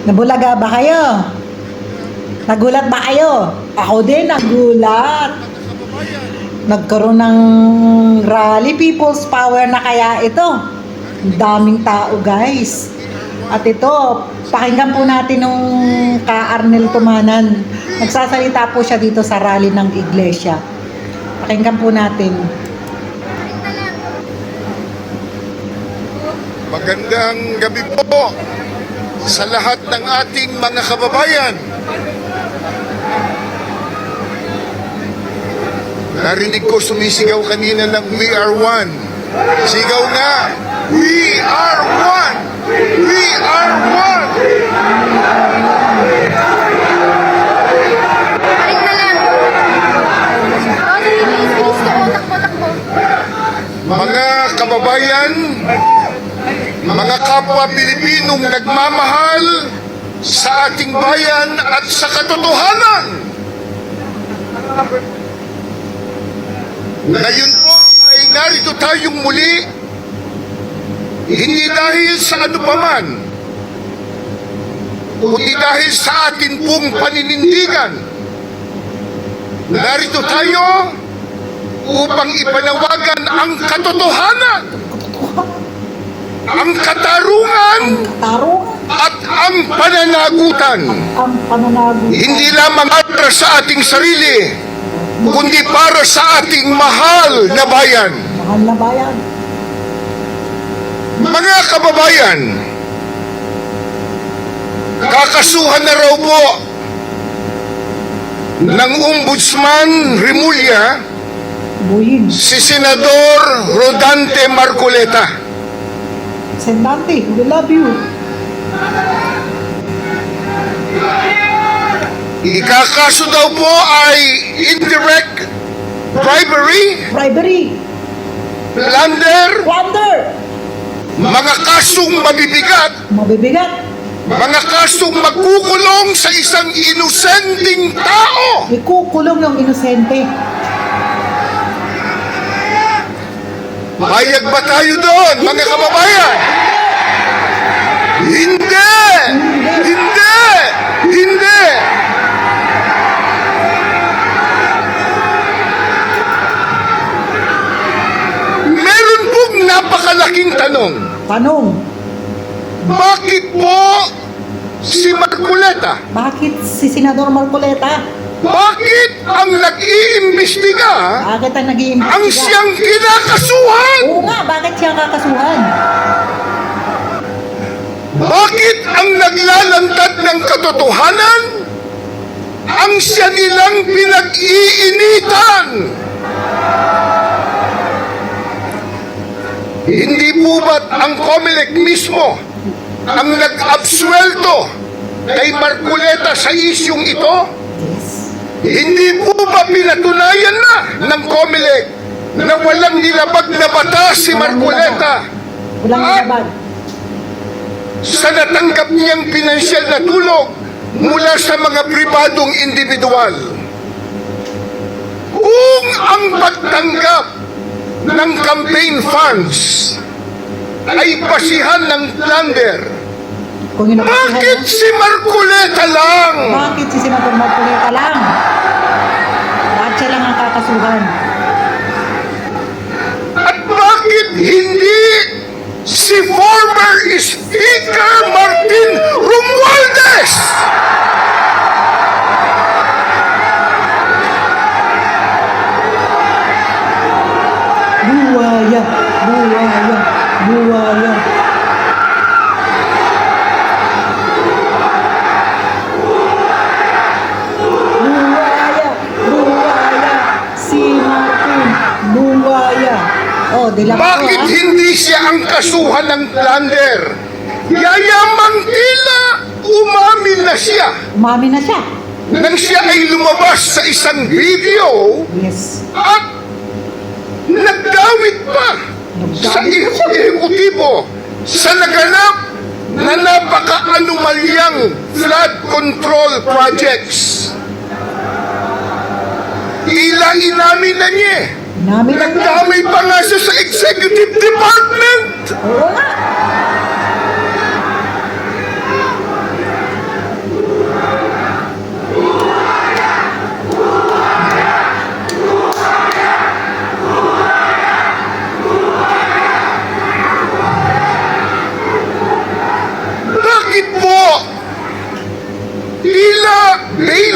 Nabulaga ba kayo? Nagulat ba kayo? Ako din, nagulat. Nagkaroon ng rally, People's Power na kaya ito. Ang daming tao, guys. At ito, pakinggan po natin nung ka Arnel Tumanan. Nagsasalita po siya dito sa rally ng iglesia. Pakinggan po natin. Magandang gabi po sa lahat ng ating mga kababayan. Narinig ko sumisigaw kanina ng We Are One. Sigaw nga, We Are One! We Are One! Balik na lang. Bilis ko. Takbo. Mga kababayan, mga kapwa Pilipinong nagmamahal sa ating bayan at sa katotohanan. Ngayon po ay narito tayong muli, hindi dahil sa ano paman, kundi dahil sa atin pong paninindigan. Narito tayo upang ipanawagan ang katotohanan, ang katarungan at ang pananagutan. Hindi lamang para sa ating sarili, kundi para sa ating mahal na bayan. Mahal na bayan. Mga kababayan, kakasuhan na raw po ng Ombudsman Remulla Buying. si Senador Rodante Marcoleta. Sendante, we love you. Ikakaso daw po ay indirect bribery, plunder, mga kasong mabibigat, mga kasong magkukulong sa isang inosenteng tao. ikukulong ng inosente. Payag ba tayo doon, mga kababayan? Hindi! Hindi! Hindi! Meron pong napakalaking tanong. Bakit po si Marcoleta? Bakit si Senador Marcoleta? Bakit ang nag-iimbestiga Bakit ang nag-iimbestiga? ang siyang kinakasuhan? Oo nga, bakit siya kakasuhan? Bakit ang naglalantad ng katotohanan ang siya nilang pinag-iinitan? Hindi po ba't ang COMELEC mismo ang nag-absuelto kay Marcoleta sa isyong ito? Hindi po ba pinatunayan na ng COMELEC na walang nilabag na batas si Marcoleta? Walang nilabag. Sa natanggap niyang pinansyal na tulong mula sa mga pribadong individual. Kung ang pagtanggap ng campaign funds ay basihan ng plunder, bakit si Marcoleta lang? Bakit si Senador Marcoleta lang? Bakit siya lang ang kakasuhan? At bakit hindi si former Speaker Martin Romualdez? Buwaya, buwaya, buwaya. Buwaya, si Martin, buwaya. Oh, dilam ko, Bakit hindi siya ang kasuhan ng plunder? Yayamang tila umamin na siya Umami na siya. nang siya ay lumabas sa isang video Yes. at nagdawit pa sa ehekutibo sa naganap na napaka-anomalyang flood control projects. Tila inamin na niya. Namin na niya. Nagdamay pa nga siya sa executive department. Oo nga.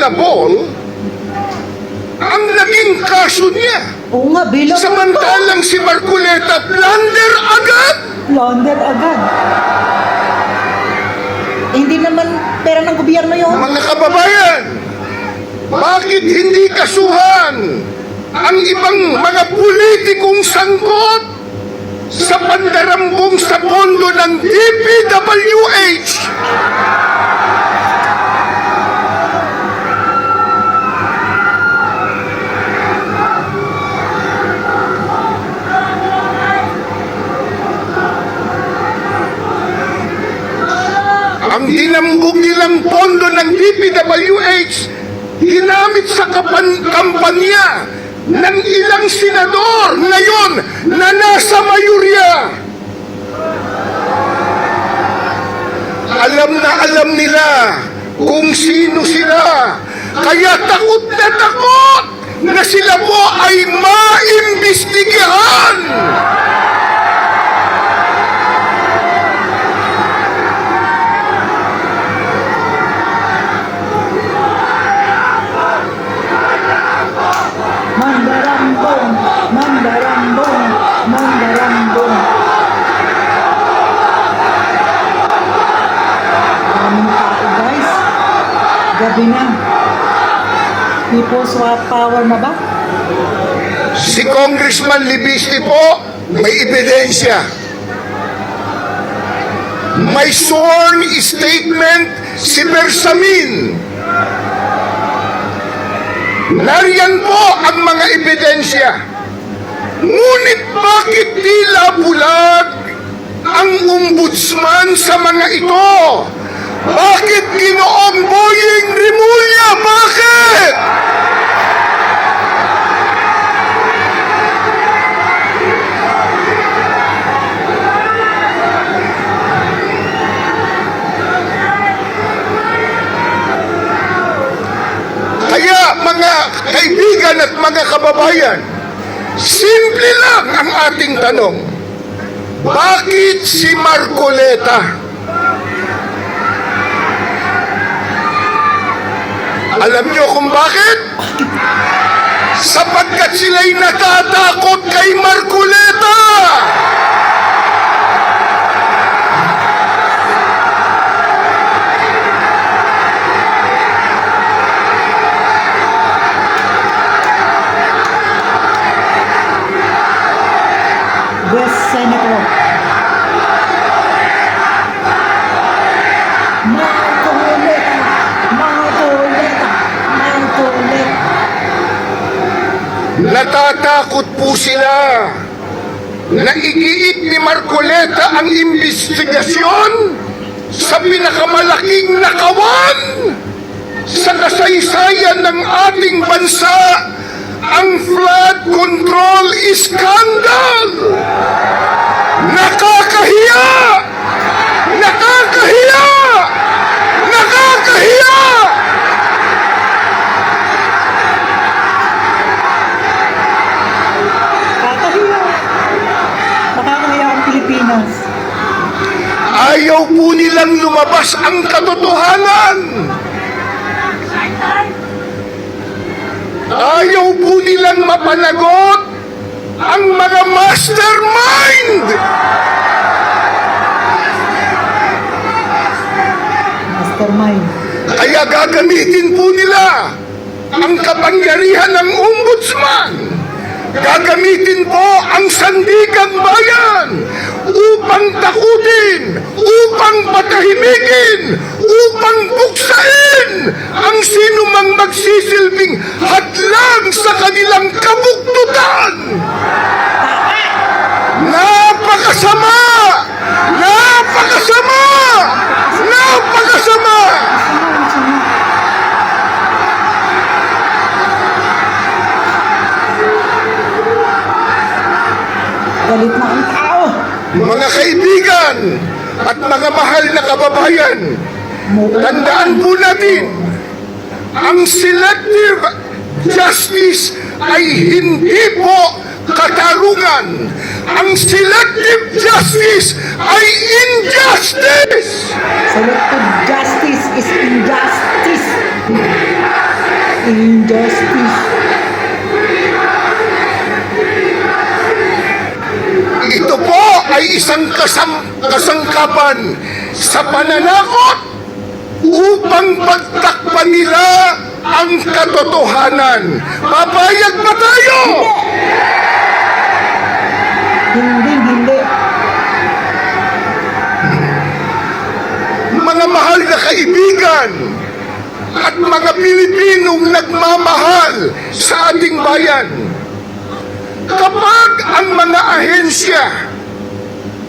killable ang naging kaso niya. Oo nga, bilang Samantalang si Marcoleta plunder agad. plunder agad. Hindi naman pera ng gobyerno yun. Mga kababayan, bakit hindi kasuhan ang ibang mga politikong sangkot sa pandarambong sa pondo ng DPWH? Ang dinambog nilang pondo ng DPWH ginamit sa kampanya ng ilang senador ngayon na nasa mayurya. Alam na alam nila kung sino sila, kaya takot na sila po ay maimbestigahan. Mandarambong, mandarambong, mandarambong. Daming tao, guys. Gabi na. People's power na ba? Si Congressman Libiste po, may ebidensya. May sworn statement si Bersamin. Nariyan po ang mga ebidensya. Ngunit bakit tila bulag ang ombudsman sa mga ito? Bakit Ginoong Boying Rimulya? Bakit? Kaya mga kaibigan at mga kababayan, simple lang ang ating tanong. Bakit si Marcoleta? Alam niyo kung bakit? Sapagkat sila'y natatakot kay Marcoleta! West Senator Marcoleta, Marcoleta, Marcoleta. Natatakot po sila na igiit ni Marcoleta ang investigasyon sa pinakamalaking nakawan sa kasaysayan ng ating bansa, ang flood control scandal. Nakakahiya! Nakakahiya! Nakakahiya! Kakahiya. Nakakahiya ang Pilipinas. Ayaw po nilang lumabas ang katotohanan. Ayaw po nilang mapanagot ang mga mastermind. Mastermind. Kaya gagamitin po nila ang kapangyarihan ng ombudsman. Gagamitin po ang sandigang bayan upang takutin, upang patahimikin, upang buksain ang sinumang magsisilbing hadlang sa kanilang kabuktutan. Napakasama! Napakasama! Napakasama! Galit na ang tao. Mga kaibigan at mga mahal na kababayan, tandaan po natin, ang selective justice ay hindi po katarungan. Ang selective justice ay injustice. Selective justice is injustice. isang kasangkapan sa pananakot upang pagtakpan nila ang katotohanan. Papayag ba tayo? Hindi. Mga mahal na kaibigan at mga Pilipinong nagmamahal sa ating bayan, kapag ang mga ahensya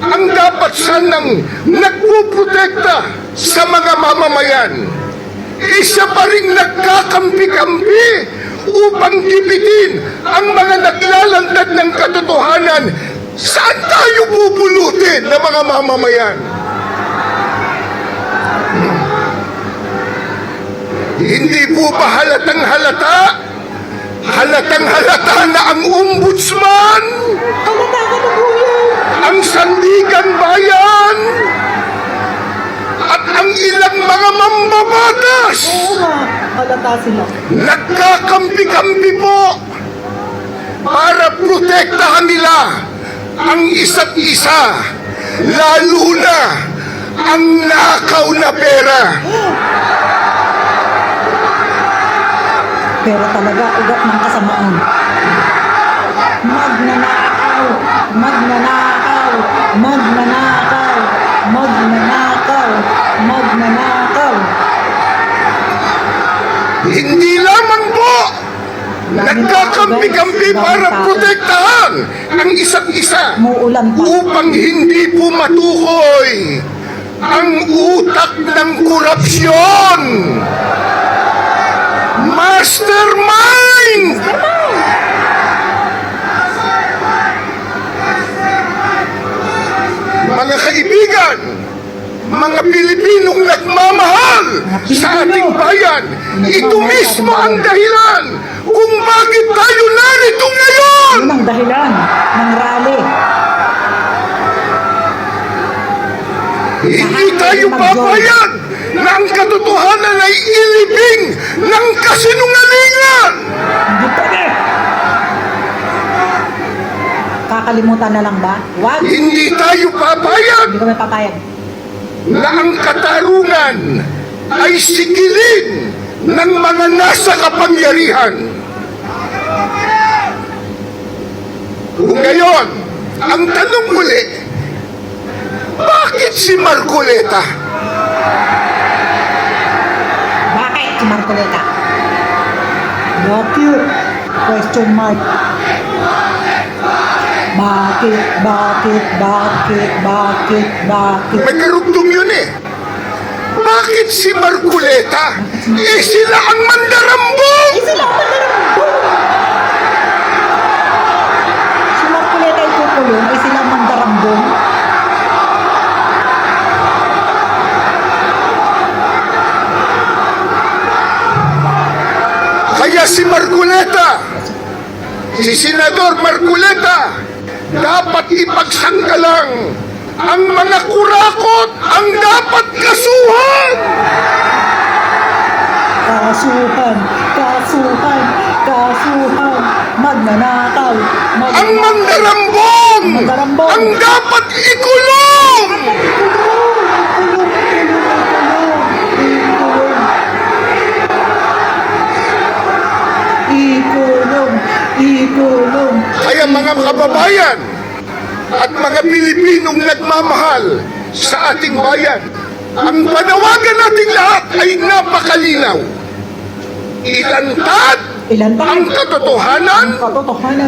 ang dapat sanang nagpuprotekta sa mga mamamayan, isa pa rin nagkakampi-kampi upang gipitin ang mga naglalantad ng katotohanan, saan tayo bubulutin ng mga mamamayan? Hindi po ba halatang halata na ang ombudsman, ang sandigan bayan, at ang ilang mga mambabatas Oo nga, halata sila. nagkakampi-kampi po para protektahan nila ang isa't isa, lalo na ang nakaw na pera. Pero talaga, ugat ng kasamaan. Magnanakaw! Magnanakaw! Magnanakaw! Magnanakaw! Magnanakaw! Hindi lamang po nagkakampi-kampi para protektahan ang isa't isa Muulan pa. upang hindi po matukoy ang utak ng korupsyon. Mastermind! Mga kaibigan, mga Pilipinong nagmamahal sa ating bayan, ito mismo ang dahilan kung bakit tayo narito ngayon. Yun ang dahilan ng rally. Hindi tayo papayag na ang katotohanan ay ilibing ng kasinungalingan. Hindi pwede. Kakalimutan na lang ba? Wag. Hindi tayo papayag Hindi kami papayag. na ang katarungan ay sikilin ng mga nasa kapangyarihan. Kung ngayon, ang tanong muli, bakit si Marcoleta? Bakit si Marcoleta? Bakit? Question mark. Bakit? May karugtong yun eh. Bakit si Marcoleta? Sila ang mandarambong! Sila ang mandarambong! Si Marcoleta ay kukulong, sila ang mandarambong. Kaya si Marcoleta, si Senador Marcoleta, dapat ipagsanggalang ang mga kurakot ang dapat kasuhan. Kasuhan, magnanakaw, Ang mandarambong ang dapat ikulong. Ikulong. Kaya mga kababayan at mga Pilipinong nagmamahal sa ating bayan, ang panawagan nating lahat ay napakalinaw. Ilantad ang katotohanan,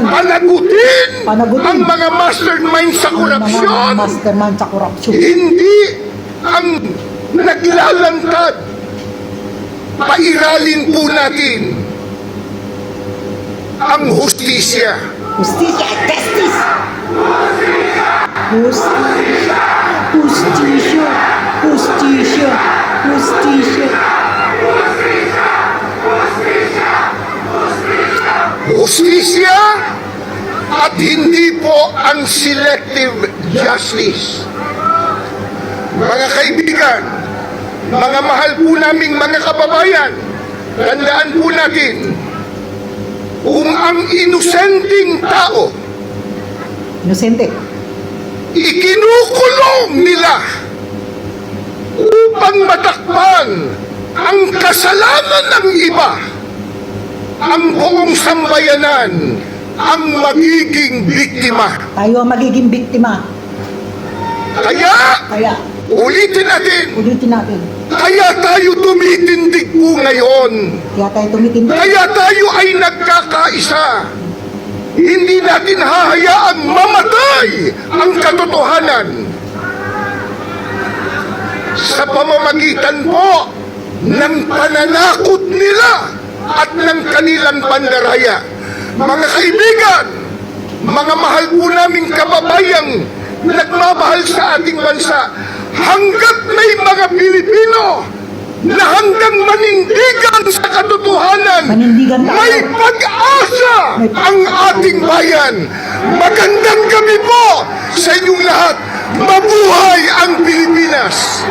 panagutin ang mga mastermind sa korupsyon, Mastermind sa korupsyon. hindi ang naglalantad. Pairalin po natin ang hustisya. Justisya at justice. Justisya. Hustisya at hindi po ang selective justice. Mga kaibigan, mga mahal po naming mga kababayan, tandaan po natin, kung ang inosenteng tao Inosente. ikinukulong nila upang matakpan ang kasalanan ng iba. Ang buong sambayanan ang magiging biktima. Tayo ang magiging biktima. Kaya, Kaya, ulitin natin, ulitin natin. kaya tayo tumitindig po ngayon. Kaya tayo tumitindig. Kaya tayo ay nagkakaisa. Hindi natin hahayaang mamatay ang katotohanan. Sa pamamagitan po ng pananakot nila at ng kanilang pandaraya. Mga kaibigan, mga mahal po naming kababayang nagmamahal sa ating bansa, hanggat may mga Pilipino na hanggang manindigan sa katotohanan, Manindigan tayo. may pag-asa ang ating bayan. Magandang gabi po sa inyong lahat. Mabuhay ang Pilipinas!